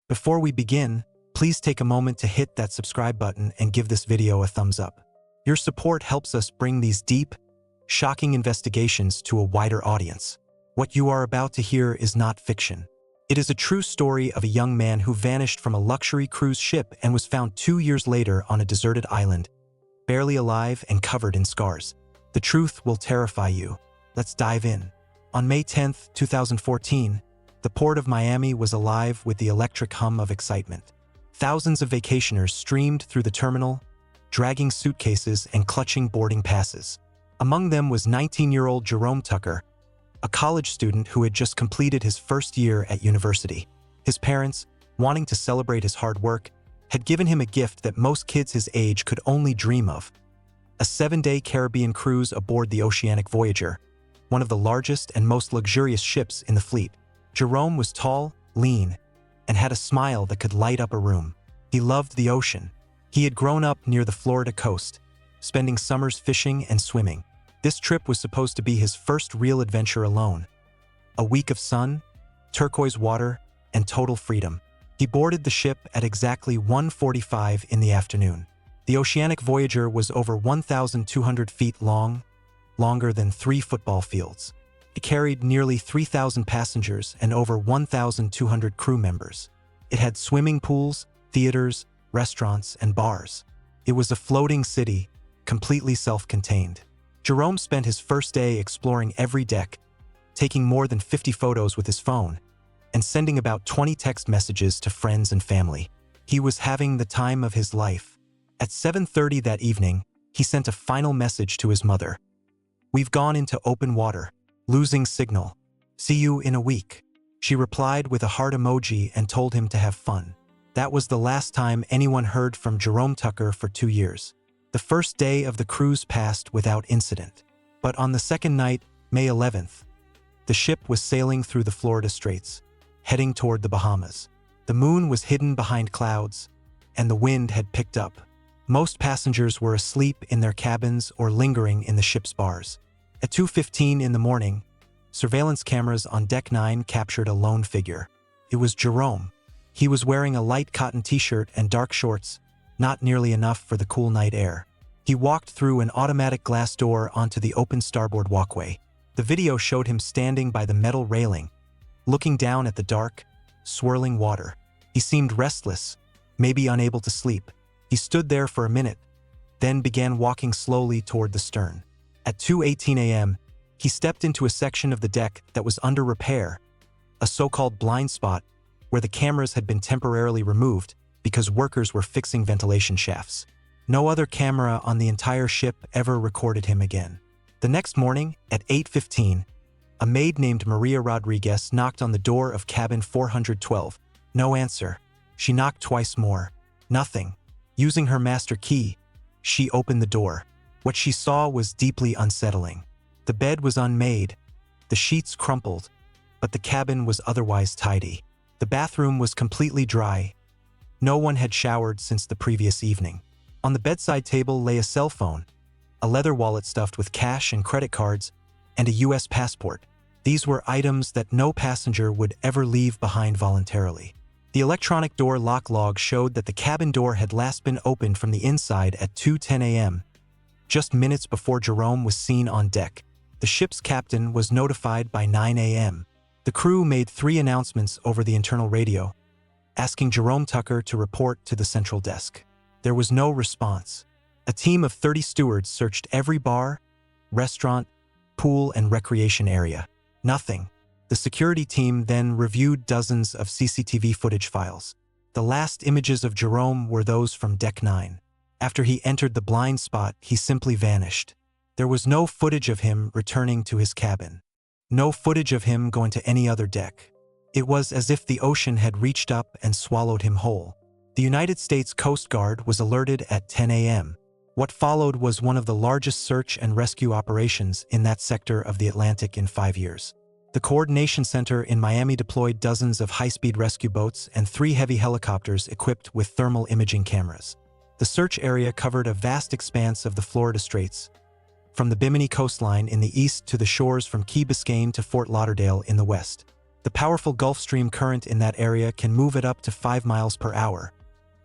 Before we begin, please take a moment to hit that subscribe button and give this video a thumbs up. Your support helps us bring these deep, shocking investigations to a wider audience. What you are about to hear is not fiction. It is a true story of a young man who vanished from a luxury cruise ship and was found 2 years later on a deserted island, barely alive and covered in scars. The truth will terrify you. Let's dive in. On May 10, 2014, the port of Miami was alive with the electric hum of excitement. Thousands of vacationers streamed through the terminal, dragging suitcases and clutching boarding passes. Among them was 19-year-old Jerome Tucker, a college student who had just completed his first year at university. His parents, wanting to celebrate his hard work, had given him a gift that most kids his age could only dream of: a 7-day Caribbean cruise aboard the Oceanic Voyager, one of the largest and most luxurious ships in the fleet. Jerome was tall, lean, and had a smile that could light up a room. He loved the ocean. He had grown up near the Florida coast, spending summers fishing and swimming. This trip was supposed to be his first real adventure alone. A week of sun, turquoise water, and total freedom. He boarded the ship at exactly 1:45 in the afternoon. The Oceanic Voyager was over 1,200 feet long, longer than 3 football fields. It carried nearly 3,000 passengers and over 1,200 crew members. It had swimming pools, theaters, restaurants, and bars. It was a floating city, completely self-contained. Jerome spent his first day exploring every deck, taking more than 50 photos with his phone, and sending about 20 text messages to friends and family. He was having the time of his life. At 7:30 that evening, he sent a final message to his mother. "We've gone into open water. Losing signal. See you in a week." She replied with a heart emoji and told him to have fun. That was the last time anyone heard from Jerome Tucker for 2 years. The first day of the cruise passed without incident. But on the second night, May 11th, the ship was sailing through the Florida Straits, heading toward the Bahamas. The moon was hidden behind clouds, and the wind had picked up. Most passengers were asleep in their cabins or lingering in the ship's bars. At 2:15 in the morning, surveillance cameras on Deck 9 captured a lone figure. It was Jerome. He was wearing a light cotton t-shirt and dark shorts, not nearly enough for the cool night air. He walked through an automatic glass door onto the open starboard walkway. The video showed him standing by the metal railing, looking down at the dark, swirling water. He seemed restless, maybe unable to sleep. He stood there for a minute, then began walking slowly toward the stern. At 2:18 a.m., he stepped into a section of the deck that was under repair, a so-called blind spot where the cameras had been temporarily removed because workers were fixing ventilation shafts. No other camera on the entire ship ever recorded him again. The next morning, at 8:15, a maid named Maria Rodriguez knocked on the door of cabin 412. No answer. She knocked twice more. Nothing. Using her master key, she opened the door. What she saw was deeply unsettling. The bed was unmade, the sheets crumpled, but the cabin was otherwise tidy. The bathroom was completely dry. No one had showered since the previous evening. On the bedside table lay a cell phone, a leather wallet stuffed with cash and credit cards, and a U.S. passport. These were items that no passenger would ever leave behind voluntarily. The electronic door lock log showed that the cabin door had last been opened from the inside at 2:10 a.m., just minutes before Jerome was seen on deck. The ship's captain was notified by 9 a.m. The crew made 3 announcements over the internal radio, asking Jerome Tucker to report to the central desk. There was no response. A team of 30 stewards searched every bar, restaurant, pool, and recreation area. Nothing. The security team then reviewed dozens of CCTV footage files. The last images of Jerome were those from Deck 9. After he entered the blind spot, he simply vanished. There was no footage of him returning to his cabin. No footage of him going to any other deck. It was as if the ocean had reached up and swallowed him whole. The United States Coast Guard was alerted at 10 a.m. What followed was one of the largest search and rescue operations in that sector of the Atlantic in 5 years. The Coordination Center in Miami deployed dozens of high-speed rescue boats and 3 heavy helicopters equipped with thermal imaging cameras. The search area covered a vast expanse of the Florida Straits, from the Bimini coastline in the east to the shores from Key Biscayne to Fort Lauderdale in the west. The powerful Gulf Stream current in that area can move it up to 5 miles per hour,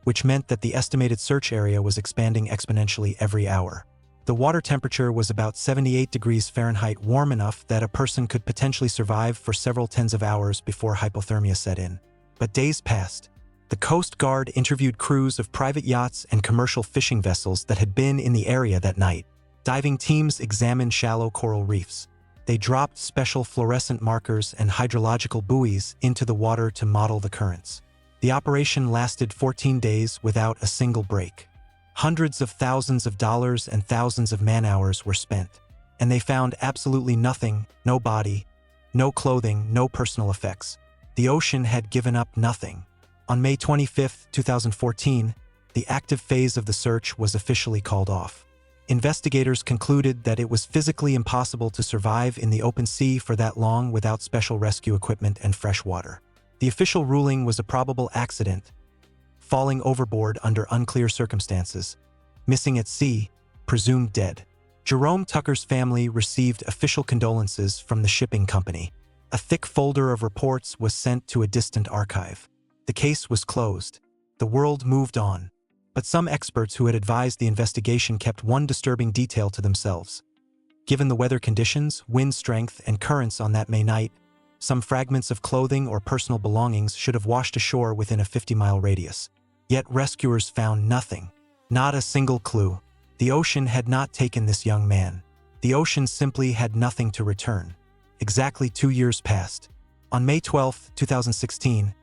which meant that the estimated search area was expanding exponentially every hour. The water temperature was about 78 degrees Fahrenheit, warm enough that a person could potentially survive for several tens of hours before hypothermia set in. But days passed. The Coast Guard interviewed crews of private yachts and commercial fishing vessels that had been in the area that night. Diving teams examined shallow coral reefs. They dropped special fluorescent markers and hydrological buoys into the water to model the currents. The operation lasted 14 days without a single break. Hundreds of thousands of dollars and thousands of man-hours were spent, and they found absolutely nothing, no body, no clothing, no personal effects. The ocean had given up nothing. On May 25, 2014, the active phase of the search was officially called off. Investigators concluded that it was physically impossible to survive in the open sea for that long without special rescue equipment and fresh water. The official ruling was a probable accident, falling overboard under unclear circumstances, missing at sea, presumed dead. Jerome Tucker's family received official condolences from the shipping company. A thick folder of reports was sent to a distant archive. The case was closed. The world moved on. But some experts who had advised the investigation kept one disturbing detail to themselves. Given the weather conditions, wind strength, and currents on that May night, some fragments of clothing or personal belongings should have washed ashore within a 50-mile radius. Yet rescuers found nothing. Not a single clue. The ocean had not taken this young man. The ocean simply had nothing to return. Exactly 2 years passed. On May 12, 2016,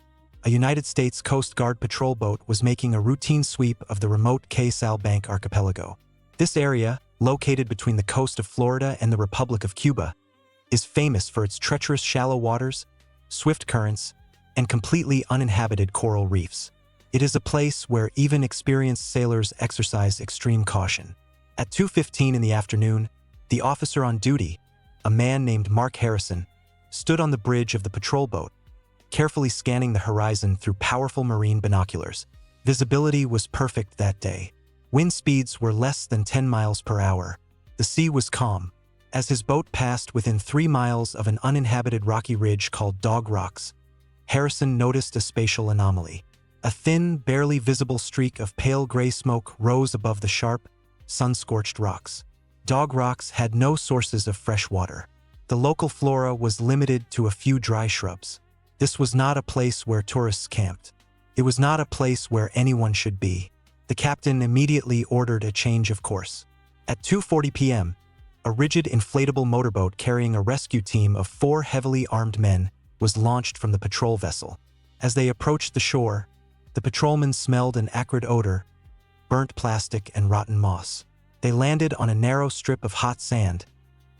a United States Coast Guard patrol boat was making a routine sweep of the remote Sal Bank archipelago. This area, located between the coast of Florida and the Republic of Cuba, is famous for its treacherous shallow waters, swift currents, and completely uninhabited coral reefs. It is a place where even experienced sailors exercise extreme caution. At 2:15 in the afternoon, the officer on duty, a man named Mark Harrison, stood on the bridge of the patrol boat, carefully scanning the horizon through powerful marine binoculars. Visibility was perfect that day. Wind speeds were less than 10 miles per hour. The sea was calm. As his boat passed within 3 miles of an uninhabited rocky ridge called Dog Rocks, Harrison noticed a spatial anomaly. A thin, barely visible streak of pale gray smoke rose above the sharp, sun-scorched rocks. Dog Rocks had no sources of fresh water. The local flora was limited to a few dry shrubs. This was not a place where tourists camped. It was not a place where anyone should be. The captain immediately ordered a change of course. At 2:40 p.m., a rigid inflatable motorboat carrying a rescue team of 4 heavily armed men was launched from the patrol vessel. As they approached the shore, the patrolmen smelled an acrid odor, burnt plastic and rotten moss. They landed on a narrow strip of hot sand,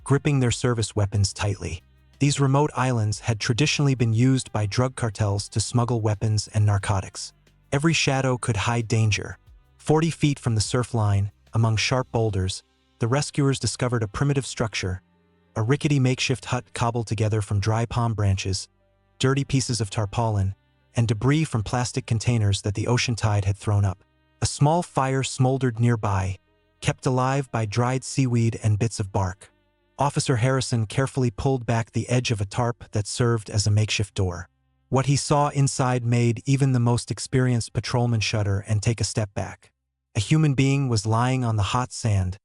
gripping their service weapons tightly. These remote islands had traditionally been used by drug cartels to smuggle weapons and narcotics. Every shadow could hide danger. 40 feet from the surf line, among sharp boulders, the rescuers discovered a primitive structure, a rickety makeshift hut cobbled together from dry palm branches, dirty pieces of tarpaulin, and debris from plastic containers that the ocean tide had thrown up. A small fire smoldered nearby, kept alive by dried seaweed and bits of bark. Officer Harrison carefully pulled back the edge of a tarp that served as a makeshift door. What he saw inside made even the most experienced patrolman shudder and take a step back. A human being was lying on the hot sand,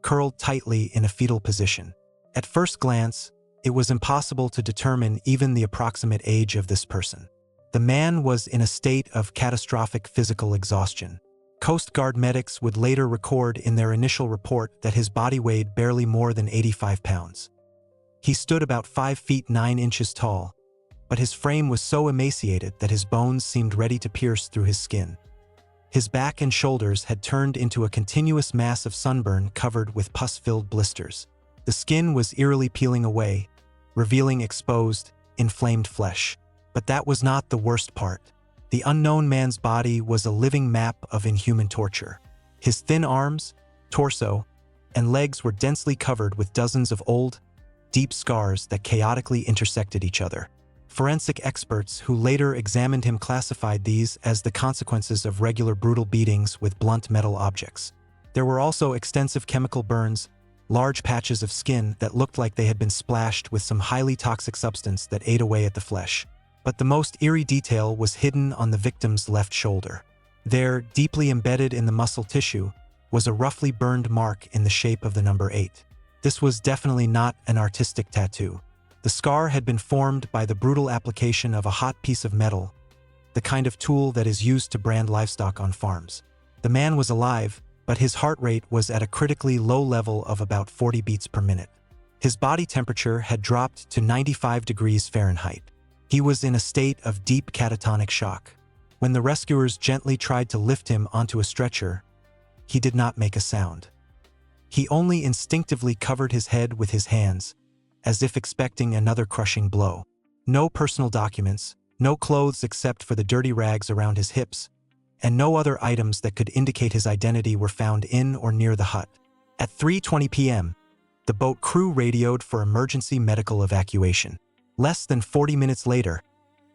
curled tightly in a fetal position. At first glance, it was impossible to determine even the approximate age of this person. The man was in a state of catastrophic physical exhaustion. Coast Guard medics would later record in their initial report that his body weighed barely more than 85 pounds. He stood about 5 feet 9 inches tall, but his frame was so emaciated that his bones seemed ready to pierce through his skin. His back and shoulders had turned into a continuous mass of sunburn covered with pus-filled blisters. The skin was eerily peeling away, revealing exposed, inflamed flesh. But that was not the worst part. The unknown man's body was a living map of inhuman torture. His thin arms, torso, and legs were densely covered with dozens of old, deep scars that chaotically intersected each other. Forensic experts who later examined him classified these as the consequences of regular brutal beatings with blunt metal objects. There were also extensive chemical burns, large patches of skin that looked like they had been splashed with some highly toxic substance that ate away at the flesh. But the most eerie detail was hidden on the victim's left shoulder. There, deeply embedded in the muscle tissue, was a roughly burned mark in the shape of the number 8. This was definitely not an artistic tattoo. The scar had been formed by the brutal application of a hot piece of metal, the kind of tool that is used to brand livestock on farms. The man was alive, but his heart rate was at a critically low level of about 40 beats per minute. His body temperature had dropped to 95 degrees Fahrenheit. He was in a state of deep catatonic shock. When the rescuers gently tried to lift him onto a stretcher, he did not make a sound. He only instinctively covered his head with his hands, as if expecting another crushing blow. No personal documents, no clothes except for the dirty rags around his hips, and no other items that could indicate his identity were found in or near the hut. At 3:20 p.m., the boat crew radioed for emergency medical evacuation. Less than 40 minutes later,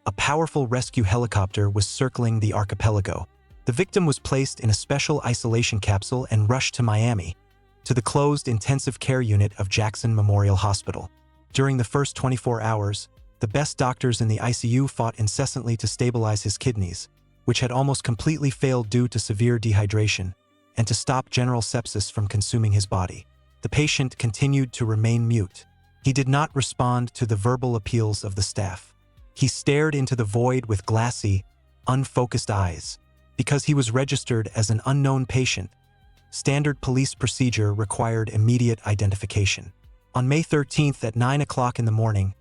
a powerful rescue helicopter was circling the archipelago. The victim was placed in a special isolation capsule and rushed to Miami, to the closed intensive care unit of Jackson Memorial Hospital. During the first 24 hours, the best doctors in the ICU fought incessantly to stabilize his kidneys, which had almost completely failed due to severe dehydration, and to stop general sepsis from consuming his body. The patient continued to remain mute. He did not respond to the verbal appeals of the staff. He stared into the void with glassy, unfocused eyes. Because he was registered as an unknown patient, standard police procedure required immediate identification. On May 13th at 9 o'clock in the morning,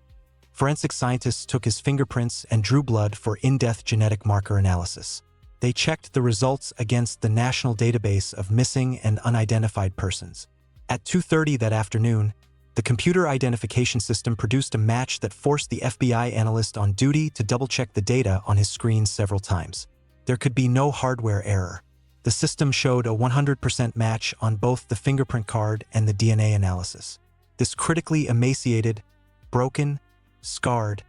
forensic scientists took his fingerprints and drew blood for in-depth genetic marker analysis. They checked the results against the National Database of Missing and Unidentified Persons. At 2:30 that afternoon, the computer identification system produced a match that forced the FBI analyst on duty to double-check the data on his screen several times. There could be no hardware error. The system showed a 100% match on both the fingerprint card and the DNA analysis. This critically emaciated, broken, scarred,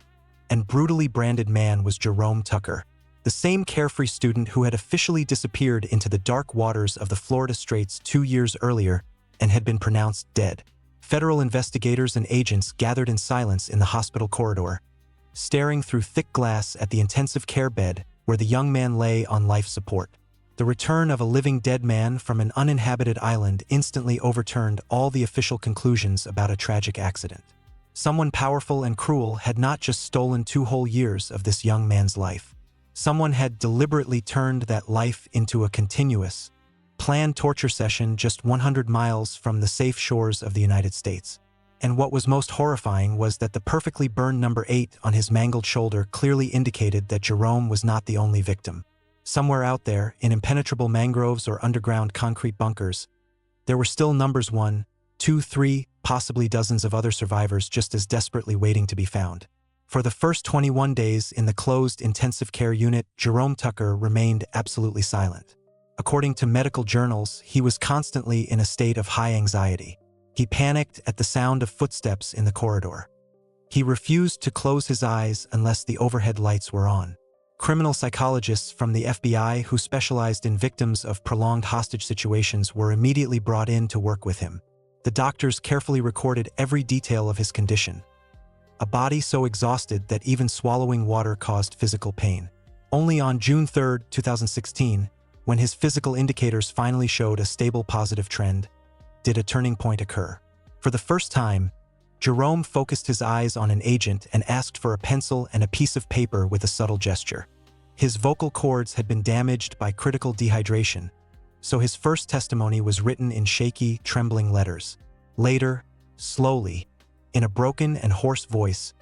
and brutally branded man was Jerome Tucker, the same carefree student who had officially disappeared into the dark waters of the Florida Straits 2 years earlier and had been pronounced dead. Federal investigators and agents gathered in silence in the hospital corridor, staring through thick glass at the intensive care bed where the young man lay on life support. The return of a living dead man from an uninhabited island instantly overturned all the official conclusions about a tragic accident. Someone powerful and cruel had not just stolen 2 whole years of this young man's life. Someone had deliberately turned that life into a continuous, planned torture session just 100 miles from the safe shores of the United States. And what was most horrifying was that the perfectly burned number 8 on his mangled shoulder clearly indicated that Jerome was not the only victim. Somewhere out there, in impenetrable mangroves or underground concrete bunkers, there were still numbers 1, 2, 3, possibly dozens of other survivors just as desperately waiting to be found. For the first 21 days in the closed intensive care unit, Jerome Tucker remained absolutely silent. According to medical journals, he was constantly in a state of high anxiety. He panicked at the sound of footsteps in the corridor. He refused to close his eyes unless the overhead lights were on. Criminal psychologists from the FBI who specialized in victims of prolonged hostage situations were immediately brought in to work with him. The doctors carefully recorded every detail of his condition. A body so exhausted that even swallowing water caused physical pain. Only on June 3, 2016, when his physical indicators finally showed a stable positive trend, did a turning point occur. For the first time, Jerome focused his eyes on an agent and asked for a pencil and a piece of paper with a subtle gesture. His vocal cords had been damaged by critical dehydration, so his first testimony was written in shaky, trembling letters. Later, slowly, in a broken and hoarse voice,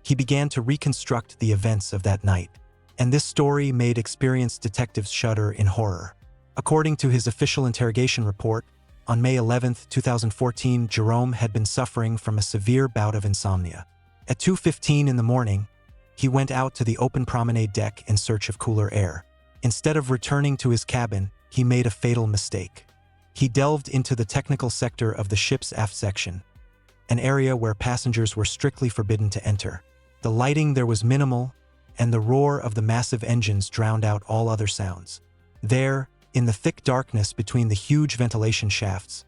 he began to reconstruct the events of that night. And this story made experienced detectives shudder in horror. According to his official interrogation report, on May 11, 2014, Jerome had been suffering from a severe bout of insomnia. At 2:15 in the morning, he went out to the open promenade deck in search of cooler air. Instead of returning to his cabin, he made a fatal mistake. He delved into the technical sector of the ship's aft section, an area where passengers were strictly forbidden to enter. The lighting there was minimal, and the roar of the massive engines drowned out all other sounds. There, in the thick darkness between the huge ventilation shafts,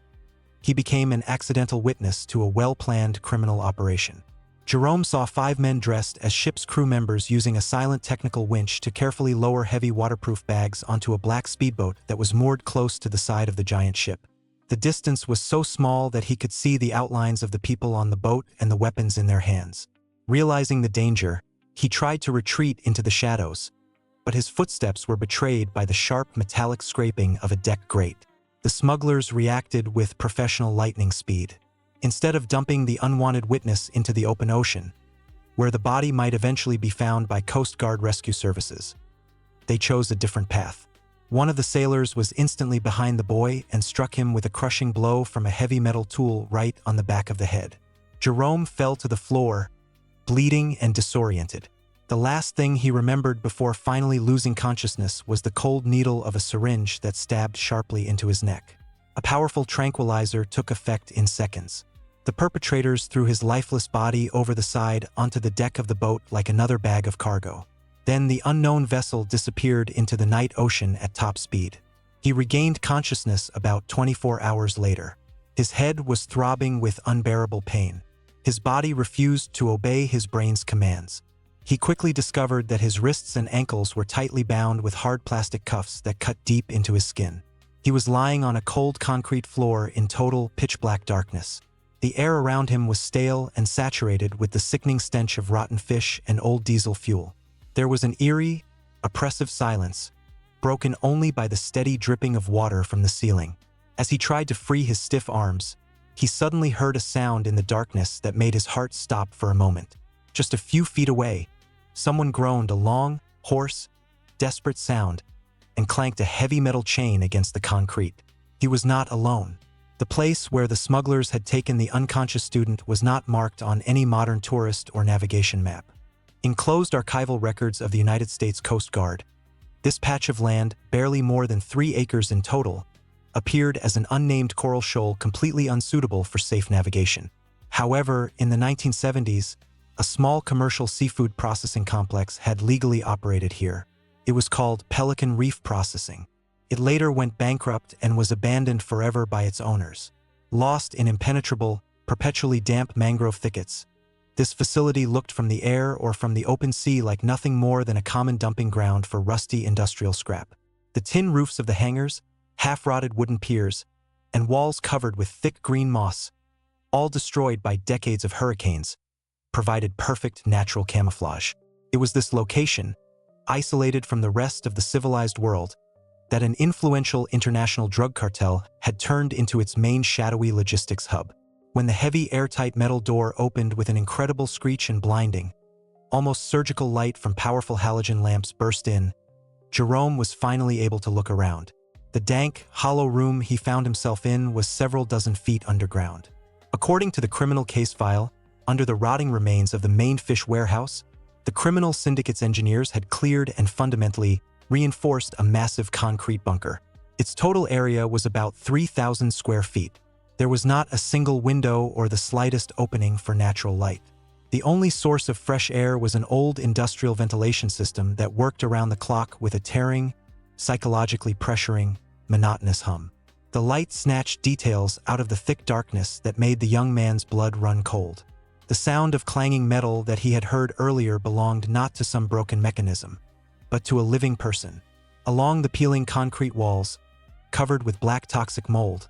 he became an accidental witness to a well-planned criminal operation. Jerome saw 5 men dressed as ship's crew members using a silent technical winch to carefully lower heavy waterproof bags onto a black speedboat that was moored close to the side of the giant ship. The distance was so small that he could see the outlines of the people on the boat and the weapons in their hands. Realizing the danger, he tried to retreat into the shadows, but his footsteps were betrayed by the sharp metallic scraping of a deck grate. The smugglers reacted with professional lightning speed. Instead of dumping the unwanted witness into the open ocean, where the body might eventually be found by Coast Guard rescue services, they chose a different path. One of the sailors was instantly behind the boy and struck him with a crushing blow from a heavy metal tool right on the back of the head. Jerome fell to the floor, bleeding and disoriented. The last thing he remembered before finally losing consciousness was the cold needle of a syringe that stabbed sharply into his neck. A powerful tranquilizer took effect in seconds. The perpetrators threw his lifeless body over the side onto the deck of the boat like another bag of cargo. Then the unknown vessel disappeared into the night ocean at top speed. He regained consciousness about 24 hours later. His head was throbbing with unbearable pain. His body refused to obey his brain's commands. He quickly discovered that his wrists and ankles were tightly bound with hard plastic cuffs that cut deep into his skin. He was lying on a cold concrete floor in total pitch-black darkness. The air around him was stale and saturated with the sickening stench of rotten fish and old diesel fuel. There was an eerie, oppressive silence, broken only by the steady dripping of water from the ceiling. As he tried to free his stiff arms, he suddenly heard a sound in the darkness that made his heart stop for a moment. Just a few feet away, someone groaned a long, hoarse, desperate sound and clanked a heavy metal chain against the concrete. He was not alone. The place where the smugglers had taken the unconscious student was not marked on any modern tourist or navigation map. In closed archival records of the United States Coast Guard, this patch of land, barely more than 3 acres in total, appeared as an unnamed coral shoal completely unsuitable for safe navigation. However, in the 1970s, a small commercial seafood processing complex had legally operated here. It was called Pelican Reef Processing. It later went bankrupt and was abandoned forever by its owners. Lost in impenetrable, perpetually damp mangrove thickets, this facility looked from the air or from the open sea like nothing more than a common dumping ground for rusty industrial scrap. The tin roofs of the hangars, half-rotted wooden piers, and walls covered with thick green moss, all destroyed by decades of hurricanes, provided perfect natural camouflage. It was this location, isolated from the rest of the civilized world, that an influential international drug cartel had turned into its main shadowy logistics hub. When the heavy airtight metal door opened with an incredible screech and blinding, almost surgical light from powerful halogen lamps burst in, Jerome was finally able to look around. The dank, hollow room he found himself in was several dozen feet underground. According to the criminal case file, under the rotting remains of the main fish warehouse, the criminal syndicate's engineers had cleared and fundamentally reinforced a massive concrete bunker. Its total area was about 3,000 square feet. There was not a single window or the slightest opening for natural light. The only source of fresh air was an old industrial ventilation system that worked around the clock with a tearing, psychologically pressuring, monotonous hum. The light snatched details out of the thick darkness that made the young man's blood run cold. The sound of clanging metal that he had heard earlier belonged not to some broken mechanism, but to a living person. Along the peeling concrete walls, covered with black toxic mold,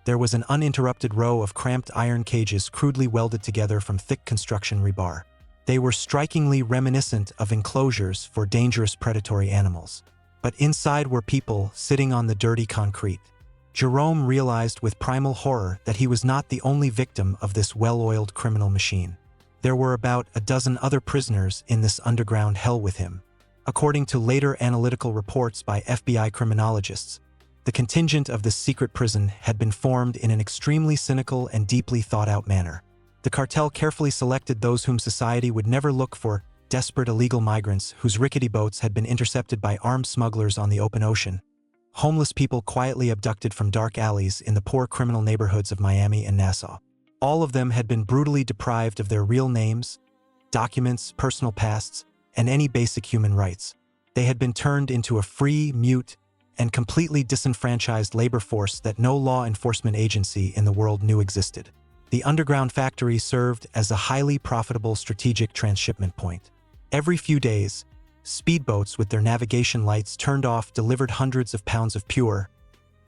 there was an uninterrupted row of cramped iron cages crudely welded together from thick construction rebar. They were strikingly reminiscent of enclosures for dangerous predatory animals. But inside were people sitting on the dirty concrete. Jerome realized with primal horror that he was not the only victim of this well-oiled criminal machine. There were about a dozen other prisoners in this underground hell with him. According to later analytical reports by FBI criminologists, the contingent of this secret prison had been formed in an extremely cynical and deeply thought-out manner. The cartel carefully selected those whom society would never look for: desperate illegal migrants whose rickety boats had been intercepted by armed smugglers on the open ocean, homeless people quietly abducted from dark alleys in the poor criminal neighborhoods of Miami and Nassau. All of them had been brutally deprived of their real names, documents, personal pasts, and any basic human rights. They had been turned into a free, mute, and completely disenfranchised labor force that no law enforcement agency in the world knew existed. The underground factory served as a highly profitable strategic transshipment point. Every few days, speedboats with their navigation lights turned off delivered hundreds of pounds of pure,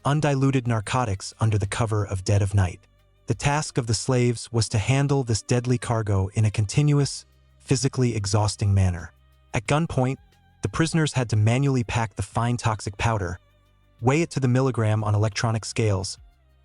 undiluted narcotics under the cover of dead of night. The task of the slaves was to handle this deadly cargo in a continuous, physically exhausting manner. At gunpoint, the prisoners had to manually pack the fine toxic powder, weigh it to the milligram on electronic scales,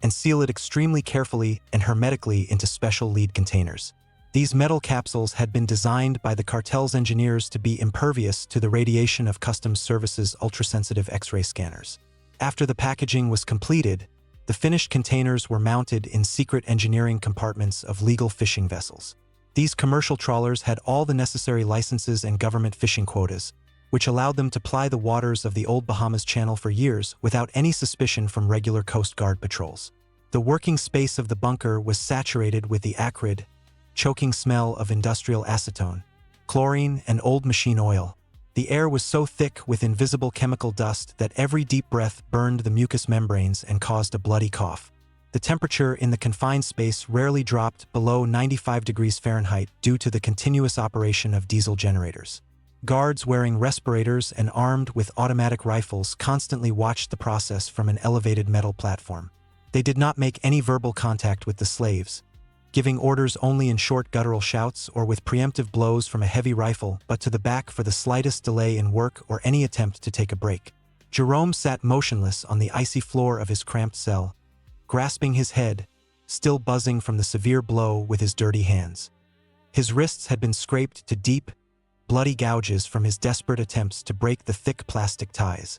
and seal it extremely carefully and hermetically into special lead containers. These metal capsules had been designed by the cartel's engineers to be impervious to the radiation of Customs Service's ultrasensitive X-ray scanners. After the packaging was completed, the finished containers were mounted in secret engineering compartments of legal fishing vessels. These commercial trawlers had all the necessary licenses and government fishing quotas, which allowed them to ply the waters of the old Bahamas Channel for years without any suspicion from regular Coast Guard patrols. The working space of the bunker was saturated with the acrid, choking smell of industrial acetone, chlorine, and old machine oil. The air was so thick with invisible chemical dust that every deep breath burned the mucous membranes and caused a bloody cough. The temperature in the confined space rarely dropped below 95 degrees Fahrenheit due to the continuous operation of diesel generators. Guards wearing respirators and armed with automatic rifles constantly watched the process from an elevated metal platform. They did not make any verbal contact with the slaves, giving orders only in short guttural shouts or with preemptive blows from a heavy rifle, but to the back for the slightest delay in work or any attempt to take a break. Jerome sat motionless on the icy floor of his cramped cell, grasping his head, still buzzing from the severe blow with his dirty hands. His wrists had been scraped to deep, bloody gouges from his desperate attempts to break the thick plastic ties.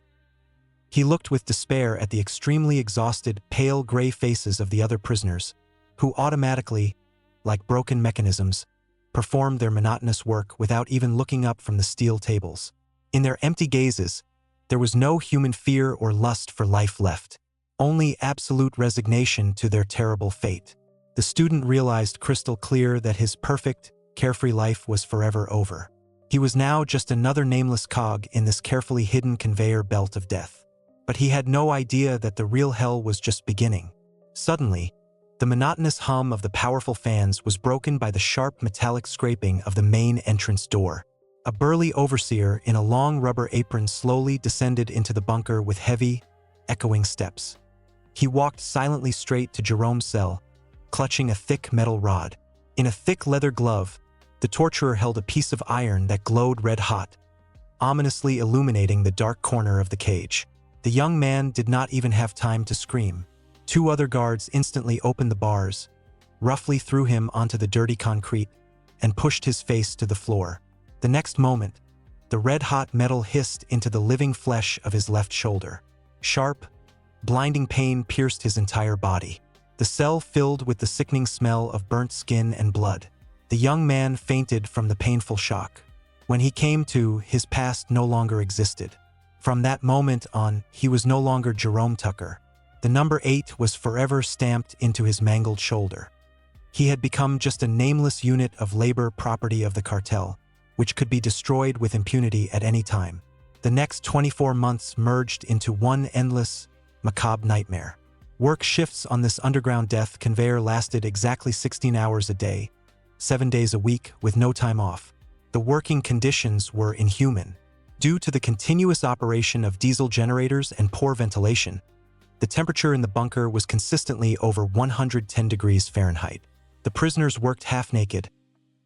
He looked with despair at the extremely exhausted, pale gray faces of the other prisoners, who automatically, like broken mechanisms, performed their monotonous work without even looking up from the steel tables. In their empty gazes, there was no human fear or lust for life left, only absolute resignation to their terrible fate. The student realized crystal clear that his perfect, carefree life was forever over. He was now just another nameless cog in this carefully hidden conveyor belt of death. But he had no idea that the real hell was just beginning. Suddenly, the monotonous hum of the powerful fans was broken by the sharp metallic scraping of the main entrance door. A burly overseer in a long rubber apron slowly descended into the bunker with heavy, echoing steps. He walked silently straight to Jerome's cell, clutching a thick metal rod. In a thick leather glove, the torturer held a piece of iron that glowed red-hot, ominously illuminating the dark corner of the cage. The young man did not even have time to scream. Two other guards instantly opened the bars, roughly threw him onto the dirty concrete, and pushed his face to the floor. The next moment, the red-hot metal hissed into the living flesh of his left shoulder. Sharp, blinding pain pierced his entire body. The cell filled with the sickening smell of burnt skin and blood. The young man fainted from the painful shock. When he came to, his past no longer existed. From that moment on, he was no longer Jerome Tucker. The number 8 was forever stamped into his mangled shoulder. He had become just a nameless unit of labor property of the cartel, which could be destroyed with impunity at any time. The next 24 months merged into one endless, macabre nightmare. Work shifts on this underground death conveyor lasted exactly 16 hours a day, 7 days a week with no time off. The working conditions were inhuman. Due to the continuous operation of diesel generators and poor ventilation, the temperature in the bunker was consistently over 110 degrees Fahrenheit. The prisoners worked half-naked,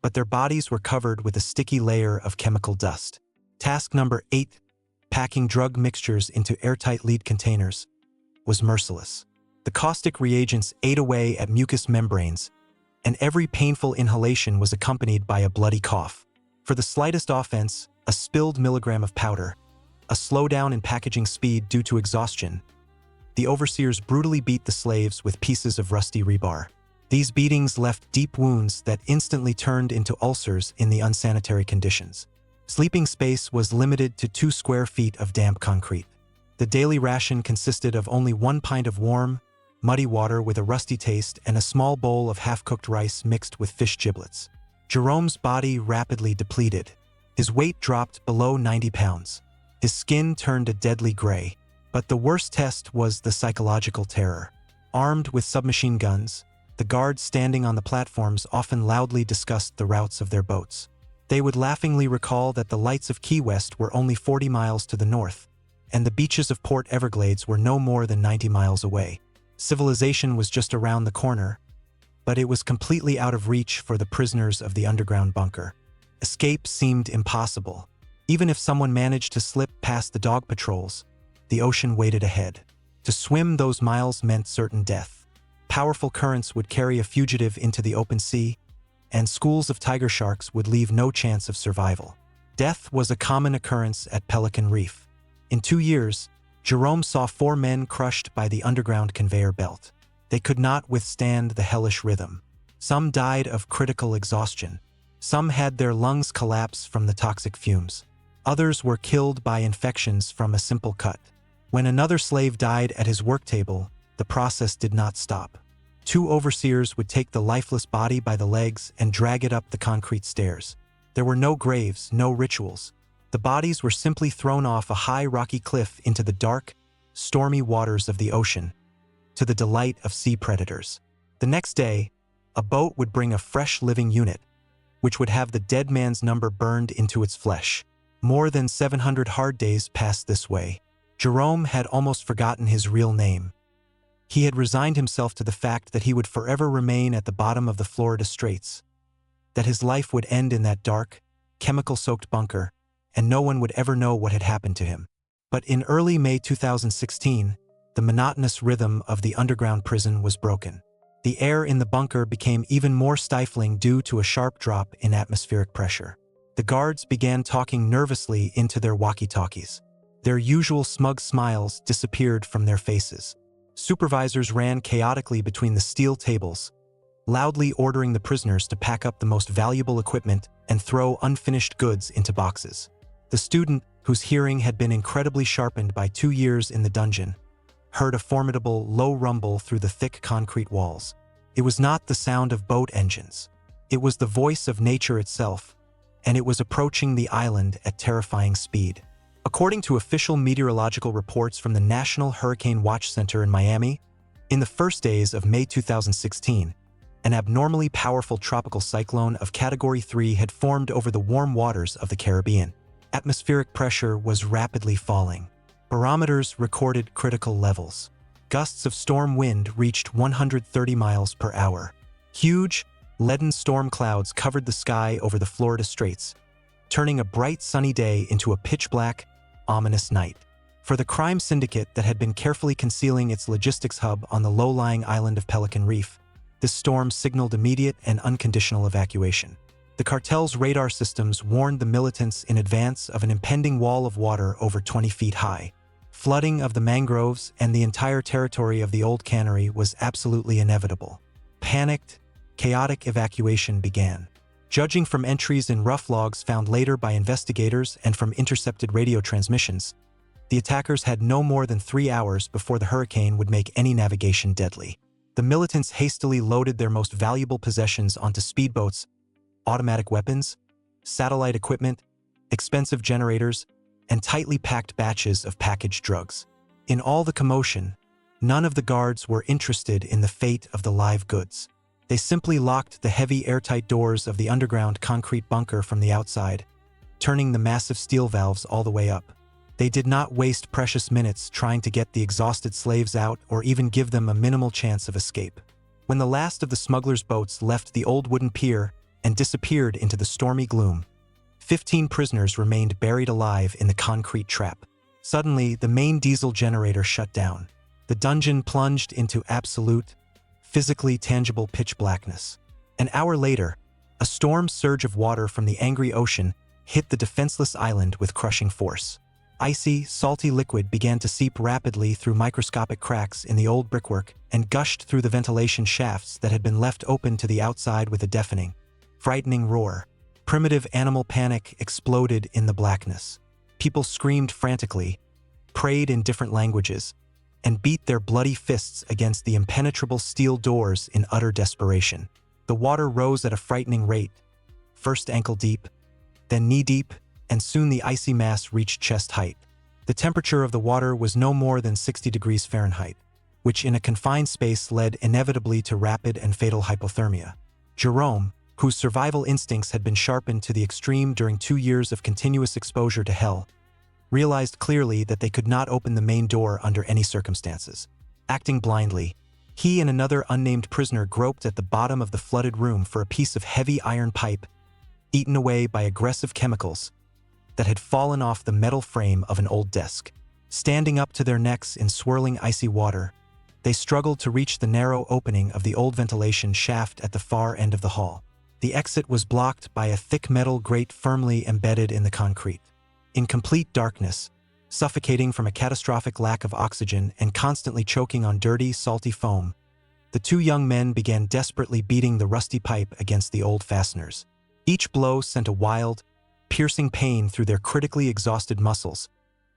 but their bodies were covered with a sticky layer of chemical dust. Task number 8, packing drug mixtures into airtight lead containers, was merciless. The caustic reagents ate away at mucous membranes, and every painful inhalation was accompanied by a bloody cough. For the slightest offense, a spilled milligram of powder, a slowdown in packaging speed due to exhaustion, the overseers brutally beat the slaves with pieces of rusty rebar. These beatings left deep wounds that instantly turned into ulcers in the unsanitary conditions. Sleeping space was limited to 2 square feet of damp concrete. The daily ration consisted of only 1 pint of warm, muddy water with a rusty taste and a small bowl of half-cooked rice mixed with fish giblets. Jerome's body rapidly depleted. His weight dropped below 90 pounds. His skin turned a deadly gray. But the worst test was the psychological terror. Armed with submachine guns, the guards standing on the platforms often loudly discussed the routes of their boats. They would laughingly recall that the lights of Key West were only 40 miles to the north, and the beaches of Port Everglades were no more than 90 miles away. Civilization was just around the corner, but it was completely out of reach for the prisoners of the underground bunker. Escape seemed impossible. Even if someone managed to slip past the dog patrols, the ocean waited ahead. To swim those miles meant certain death. Powerful currents would carry a fugitive into the open sea, and schools of tiger sharks would leave no chance of survival. Death was a common occurrence at Pelican Reef. In 2 years, Jerome saw 4 men crushed by the underground conveyor belt. They could not withstand the hellish rhythm. Some died of critical exhaustion. Some had their lungs collapse from the toxic fumes. Others were killed by infections from a simple cut. When another slave died at his work table, the process did not stop. 2 overseers would take the lifeless body by the legs and drag it up the concrete stairs. There were no graves, no rituals. The bodies were simply thrown off a high rocky cliff into the dark, stormy waters of the ocean, to the delight of sea predators. The next day, a boat would bring a fresh living unit, which would have the dead man's number burned into its flesh. More than 700 hard days passed this way. Jerome had almost forgotten his real name. He had resigned himself to the fact that he would forever remain at the bottom of the Florida Straits, that his life would end in that dark, chemical-soaked bunker, and no one would ever know what had happened to him. But in early May 2016, the monotonous rhythm of the underground prison was broken. The air in the bunker became even more stifling due to a sharp drop in atmospheric pressure. The guards began talking nervously into their walkie-talkies. Their usual smug smiles disappeared from their faces. Supervisors ran chaotically between the steel tables, loudly ordering the prisoners to pack up the most valuable equipment and throw unfinished goods into boxes. The student, whose hearing had been incredibly sharpened by 2 years in the dungeon, heard a formidable, low rumble through the thick concrete walls. It was not the sound of boat engines. It was the voice of nature itself, and it was approaching the island at terrifying speed. According to official meteorological reports from the National Hurricane Watch Center in Miami, in the first days of May 2016, an abnormally powerful tropical cyclone of Category 3 had formed over the warm waters of the Caribbean. Atmospheric pressure was rapidly falling. Barometers recorded critical levels. Gusts of storm wind reached 130 miles per hour. Huge, leaden storm clouds covered the sky over the Florida Straits, turning a bright sunny day into a pitch-black, ominous night. For the crime syndicate that had been carefully concealing its logistics hub on the low-lying island of Pelican Reef, this storm signaled immediate and unconditional evacuation. The cartel's radar systems warned the militants in advance of an impending wall of water over 20 feet high. Flooding of the mangroves and the entire territory of the old cannery was absolutely inevitable. Panicked, chaotic evacuation began. Judging from entries in rough logs found later by investigators and from intercepted radio transmissions, the attackers had no more than 3 hours before the hurricane would make any navigation deadly. The militants hastily loaded their most valuable possessions onto speedboats, automatic weapons, satellite equipment, expensive generators, and tightly packed batches of packaged drugs. In all the commotion, none of the guards were interested in the fate of the live goods. They simply locked the heavy airtight doors of the underground concrete bunker from the outside, turning the massive steel valves all the way up. They did not waste precious minutes trying to get the exhausted slaves out or even give them a minimal chance of escape. When the last of the smugglers' boats left the old wooden pier and disappeared into the stormy gloom, 15 prisoners remained buried alive in the concrete trap. Suddenly, the main diesel generator shut down. The dungeon plunged into absolute, physically tangible pitch blackness. An hour later, a storm surge of water from the angry ocean hit the defenseless island with crushing force. Icy, salty liquid began to seep rapidly through microscopic cracks in the old brickwork and gushed through the ventilation shafts that had been left open to the outside with a deafening, frightening roar. Primitive animal panic exploded in the blackness. People screamed frantically, prayed in different languages, and beat their bloody fists against the impenetrable steel doors in utter desperation. The water rose at a frightening rate, first ankle-deep, then knee-deep, and soon the icy mass reached chest height. The temperature of the water was no more than 60 degrees Fahrenheit, which in a confined space led inevitably to rapid and fatal hypothermia. Jerome, whose survival instincts had been sharpened to the extreme during 2 years of continuous exposure to hell, realized clearly that they could not open the main door under any circumstances. Acting blindly, he and another unnamed prisoner groped at the bottom of the flooded room for a piece of heavy iron pipe, eaten away by aggressive chemicals, that had fallen off the metal frame of an old desk. Standing up to their necks in swirling icy water, they struggled to reach the narrow opening of the old ventilation shaft at the far end of the hall. The exit was blocked by a thick metal grate firmly embedded in the concrete. In complete darkness, suffocating from a catastrophic lack of oxygen and constantly choking on dirty, salty foam, the two young men began desperately beating the rusty pipe against the old fasteners. Each blow sent a wild, piercing pain through their critically exhausted muscles,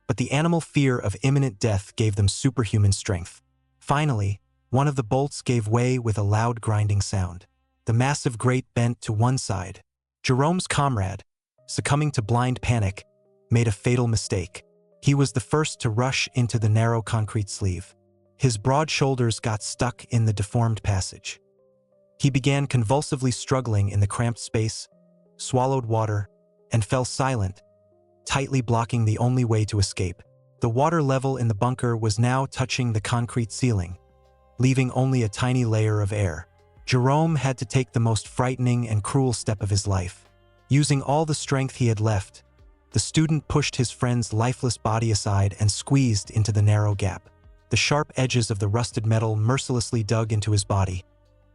but the animal fear of imminent death gave them superhuman strength. Finally, one of the bolts gave way with a loud grinding sound. The massive grate bent to one side. Jerome's comrade, succumbing to blind panic, made a fatal mistake. He was the first to rush into the narrow concrete sleeve. His broad shoulders got stuck in the deformed passage. He began convulsively struggling in the cramped space, swallowed water, and fell silent, tightly blocking the only way to escape. The water level in the bunker was now touching the concrete ceiling, leaving only a tiny layer of air. Jerome had to take the most frightening and cruel step of his life. Using all the strength he had left, the student pushed his friend's lifeless body aside and squeezed into the narrow gap. The sharp edges of the rusted metal mercilessly dug into his body,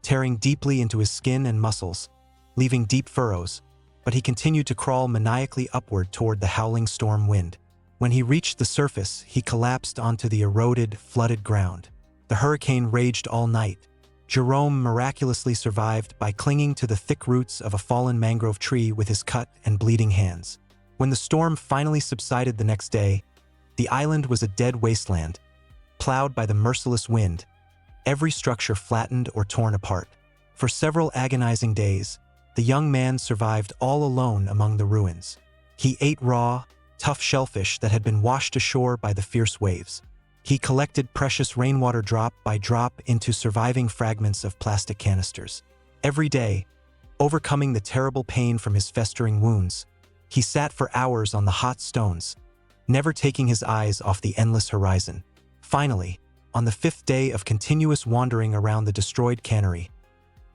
tearing deeply into his skin and muscles, leaving deep furrows, but he continued to crawl maniacally upward toward the howling storm wind. When he reached the surface, he collapsed onto the eroded, flooded ground. The hurricane raged all night. Jerome miraculously survived by clinging to the thick roots of a fallen mangrove tree with his cut and bleeding hands. When the storm finally subsided the next day, the island was a dead wasteland, plowed by the merciless wind, every structure flattened or torn apart. For several agonizing days, the young man survived all alone among the ruins. He ate raw, tough shellfish that had been washed ashore by the fierce waves. He collected precious rainwater drop by drop into surviving fragments of plastic canisters. Every day, overcoming the terrible pain from his festering wounds, he sat for hours on the hot stones, never taking his eyes off the endless horizon. Finally, on the 5th day of continuous wandering around the destroyed cannery,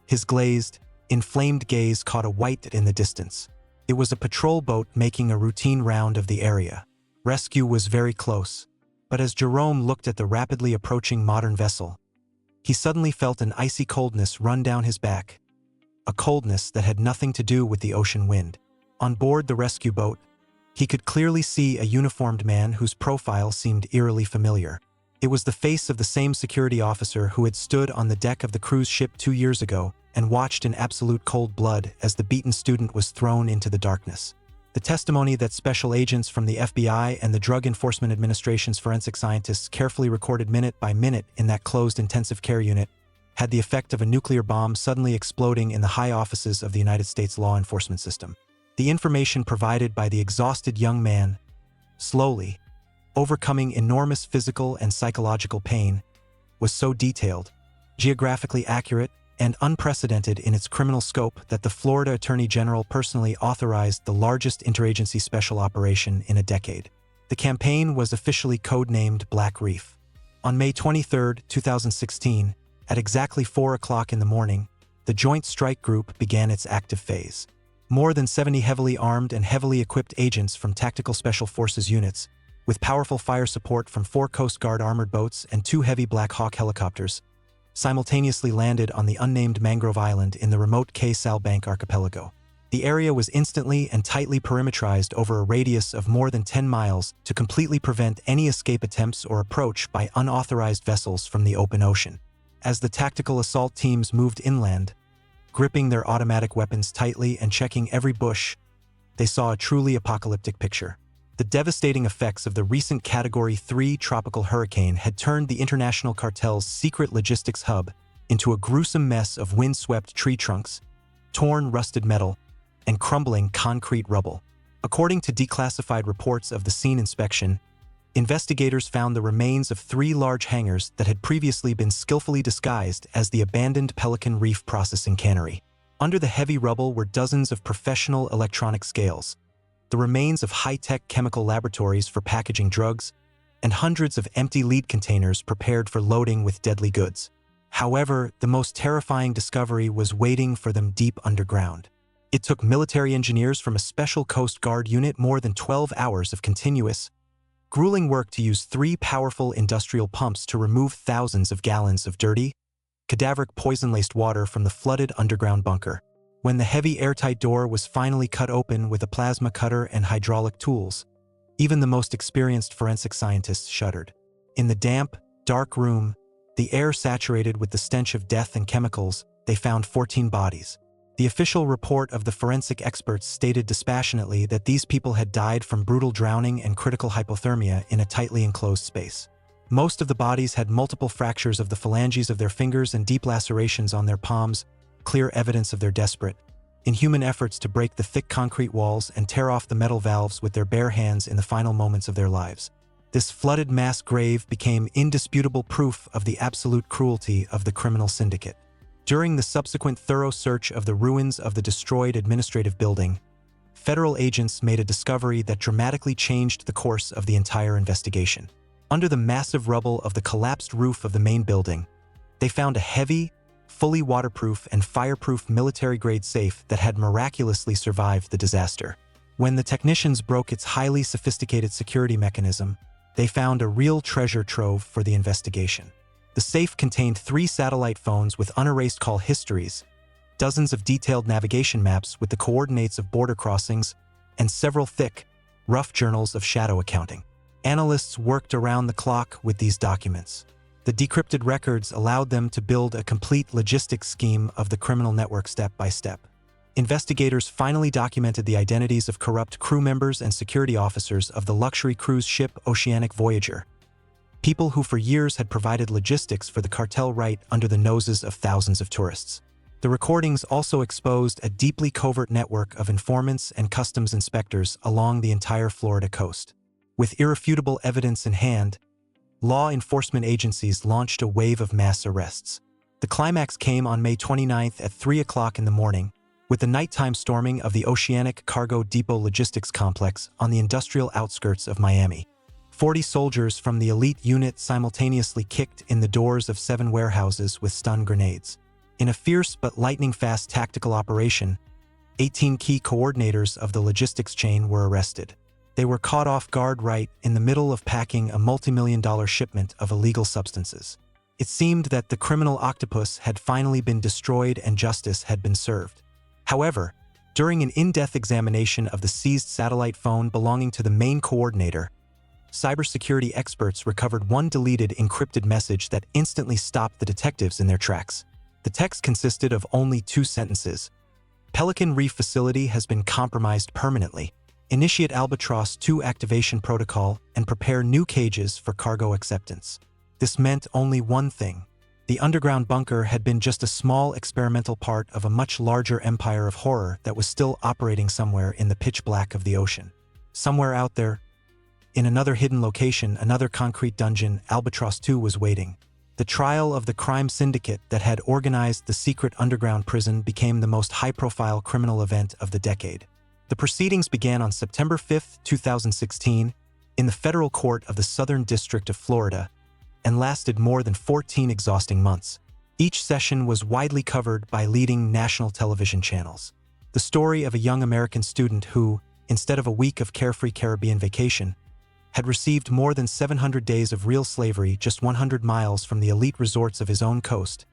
his glazed, inflamed gaze caught a white in the distance. It was a patrol boat making a routine round of the area. Rescue was very close, but as Jerome looked at the rapidly approaching modern vessel, he suddenly felt an icy coldness run down his back, a coldness that had nothing to do with the ocean wind. On board the rescue boat, he could clearly see a uniformed man whose profile seemed eerily familiar. It was the face of the same security officer who had stood on the deck of the cruise ship 2 years ago and watched in absolute cold blood as the beaten student was thrown into the darkness. The testimony that special agents from the FBI and the Drug Enforcement Administration's forensic scientists carefully recorded minute by minute in that closed intensive care unit had the effect of a nuclear bomb suddenly exploding in the high offices of the United States law enforcement system. The information provided by the exhausted young man, slowly, overcoming enormous physical and psychological pain, was so detailed, geographically accurate, and unprecedented in its criminal scope that the Florida Attorney General personally authorized the largest interagency special operation in a decade. The campaign was officially codenamed Black Reef. On May 23, 2016, at exactly 4 o'clock in the morning, the Joint Strike Group began its active phase. More than 70 heavily armed and heavily equipped agents from Tactical Special Forces units, with powerful fire support from 4 Coast Guard armored boats and 2 heavy Black Hawk helicopters, simultaneously landed on the unnamed mangrove island in the remote Salbank archipelago. The area was instantly and tightly perimetrized over a radius of more than 10 miles to completely prevent any escape attempts or approach by unauthorized vessels from the open ocean. As the tactical assault teams moved inland, gripping their automatic weapons tightly and checking every bush, they saw a truly apocalyptic picture. The devastating effects of the recent Category 3 tropical hurricane had turned the international cartel's secret logistics hub into a gruesome mess of windswept tree trunks, torn rusted metal, and crumbling concrete rubble. According to declassified reports of the scene inspection, investigators found the remains of 3 large hangars that had previously been skillfully disguised as the abandoned Pelican Reef processing cannery. Under the heavy rubble were dozens of professional electronic scales, the remains of high-tech chemical laboratories for packaging drugs, and hundreds of empty lead containers prepared for loading with deadly goods. However, the most terrifying discovery was waiting for them deep underground. It took military engineers from a special Coast Guard unit more than 12 hours of continuous, grueling work to use 3 powerful industrial pumps to remove thousands of gallons of dirty, cadaveric poison-laced water from the flooded underground bunker. When the heavy airtight door was finally cut open with a plasma cutter and hydraulic tools, even the most experienced forensic scientists shuddered. In the damp, dark room, the air saturated with the stench of death and chemicals, they found 14 bodies. The official report of the forensic experts stated dispassionately that these people had died from brutal drowning and critical hypothermia in a tightly enclosed space. Most of the bodies had multiple fractures of the phalanges of their fingers and deep lacerations on their palms, clear evidence of their desperate, inhuman efforts to break the thick concrete walls and tear off the metal valves with their bare hands in the final moments of their lives. This flooded mass grave became indisputable proof of the absolute cruelty of the criminal syndicate. During the subsequent thorough search of the ruins of the destroyed administrative building, federal agents made a discovery that dramatically changed the course of the entire investigation. Under the massive rubble of the collapsed roof of the main building, they found a heavy, fully waterproof and fireproof military-grade safe that had miraculously survived the disaster. When the technicians broke its highly sophisticated security mechanism, they found a real treasure trove for the investigation. The safe contained 3 satellite phones with unerased call histories, dozens of detailed navigation maps with the coordinates of border crossings, and several thick, rough journals of shadow accounting. Analysts worked around the clock with these documents. The decrypted records allowed them to build a complete logistics scheme of the criminal network step by step. Investigators finally documented the identities of corrupt crew members and security officers of the luxury cruise ship Oceanic Voyager, people who for years had provided logistics for the cartel right under the noses of thousands of tourists. The recordings also exposed a deeply covert network of informants and customs inspectors along the entire Florida coast. With irrefutable evidence in hand, law enforcement agencies launched a wave of mass arrests. The climax came on May 29th at 3 o'clock in the morning, with the nighttime storming of the Oceanic Cargo Depot Logistics Complex on the industrial outskirts of Miami. 40 soldiers from the elite unit simultaneously kicked in the doors of 7 warehouses with stun grenades. In a fierce but lightning-fast tactical operation, 18 key coordinators of the logistics chain were arrested. They were caught off guard right in the middle of packing a multi-million-dollar shipment of illegal substances. It seemed that the criminal octopus had finally been destroyed and justice had been served. However, during an in-depth examination of the seized satellite phone belonging to the main coordinator, cybersecurity experts recovered one deleted encrypted message that instantly stopped the detectives in their tracks. The text consisted of only 2 sentences. Pelican Reef facility has been compromised permanently. Initiate Albatross 2 activation protocol and prepare new cages for cargo acceptance. This meant only one thing. The underground bunker had been just a small experimental part of a much larger empire of horror that was still operating somewhere in the pitch black of the ocean. Somewhere out there, in another hidden location, another concrete dungeon, Albatross 2 was waiting. The trial of the crime syndicate that had organized the secret underground prison became the most high-profile criminal event of the decade. The proceedings began on September 5, 2016, in the federal court of the Southern District of Florida, and lasted more than 14 exhausting months. Each session was widely covered by leading national television channels. The story of a young American student who, instead of a week of carefree Caribbean vacation, had received more than 700 days of real slavery just 100 miles from the elite resorts of his own coast,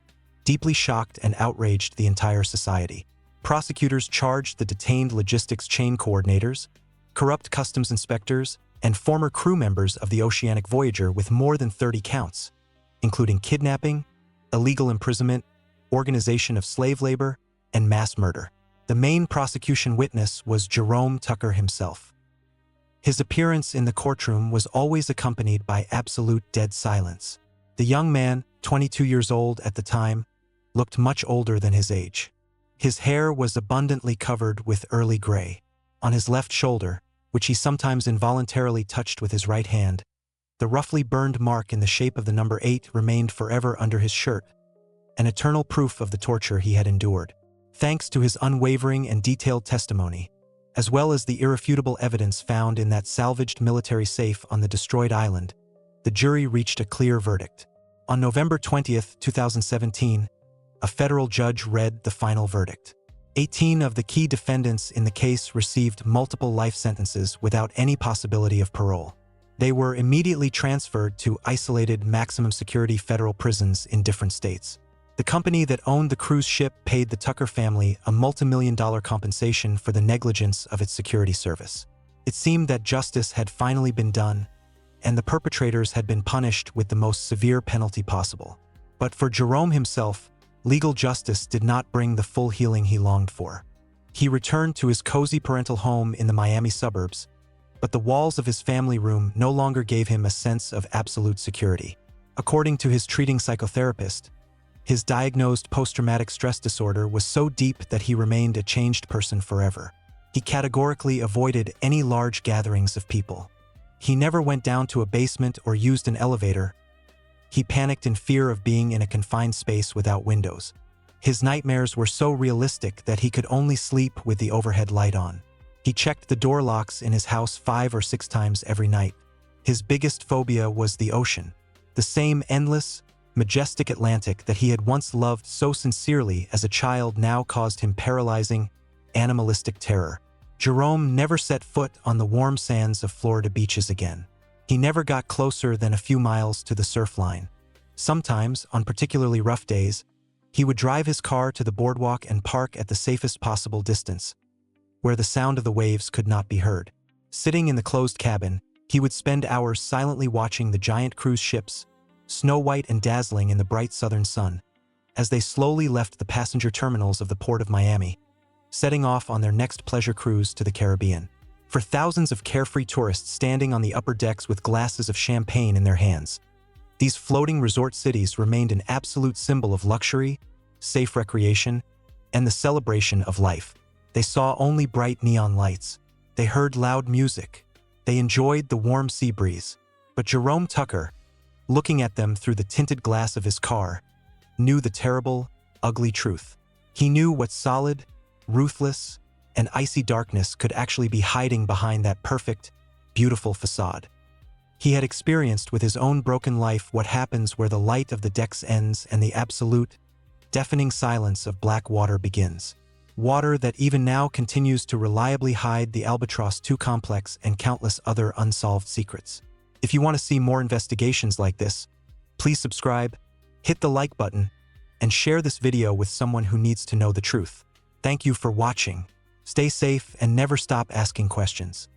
deeply shocked and outraged the entire society. Prosecutors charged the detained logistics chain coordinators, corrupt customs inspectors, and former crew members of the Oceanic Voyager with more than 30 counts, including kidnapping, illegal imprisonment, organization of slave labor, and mass murder. The main prosecution witness was Jerome Tucker himself. His appearance in the courtroom was always accompanied by absolute dead silence. The young man, 22 years old at the time, looked much older than his age. His hair was abundantly covered with early gray. On his left shoulder, which he sometimes involuntarily touched with his right hand, The roughly burned mark in the shape of the number 8 remained forever under his shirt, an eternal proof of the torture he had endured. Thanks to his unwavering and detailed testimony, as well as the irrefutable evidence found in that salvaged military safe on the destroyed island, the jury reached a clear verdict. On November 20, 2017, a federal judge read the final verdict. 18 of the key defendants in the case received multiple life sentences without any possibility of parole. They were immediately transferred to isolated maximum security federal prisons in different states. The company that owned the cruise ship paid the Tucker family a multi-million-dollar compensation for the negligence of its security service. It seemed that justice had finally been done, and the perpetrators had been punished with the most severe penalty possible. But for Jerome himself, legal justice did not bring the full healing he longed for. He returned to his cozy parental home in the Miami suburbs, but the walls of his family room no longer gave him a sense of absolute security. According to his treating psychotherapist, his diagnosed post-traumatic stress disorder was so deep that he remained a changed person forever. He categorically avoided any large gatherings of people. He never went down to a basement or used an elevator. He panicked in fear of being in a confined space without windows. His nightmares were so realistic that he could only sleep with the overhead light on. He checked the door locks in his house 5 or 6 times every night. His biggest phobia was the ocean, the same endless, majestic Atlantic that he had once loved so sincerely as a child now caused him paralyzing, animalistic terror. Jerome never set foot on the warm sands of Florida beaches again. He never got closer than a few miles to the surf line. Sometimes, on particularly rough days, he would drive his car to the boardwalk and park at the safest possible distance, where the sound of the waves could not be heard. Sitting in the closed cabin, he would spend hours silently watching the giant cruise ships, snow-white and dazzling in the bright southern sun, as they slowly left the passenger terminals of the port of Miami, setting off on their next pleasure cruise to the Caribbean. For thousands of carefree tourists standing on the upper decks with glasses of champagne in their hands, these floating resort cities remained an absolute symbol of luxury, safe recreation, and the celebration of life. They saw only bright neon lights. They heard loud music. They enjoyed the warm sea breeze. But Jerome Tucker, looking at them through the tinted glass of his car, knew the terrible, ugly truth. He knew what solid, ruthless, and icy darkness could actually be hiding behind that perfect, beautiful facade. He had experienced with his own broken life what happens where the light of the decks ends and the absolute, deafening silence of black water begins. Water that even now continues to reliably hide the Albatross 2 complex and countless other unsolved secrets. If you want to see more investigations like this, please subscribe, hit the like button, and share this video with someone who needs to know the truth. Thank you for watching. Stay safe and never stop asking questions.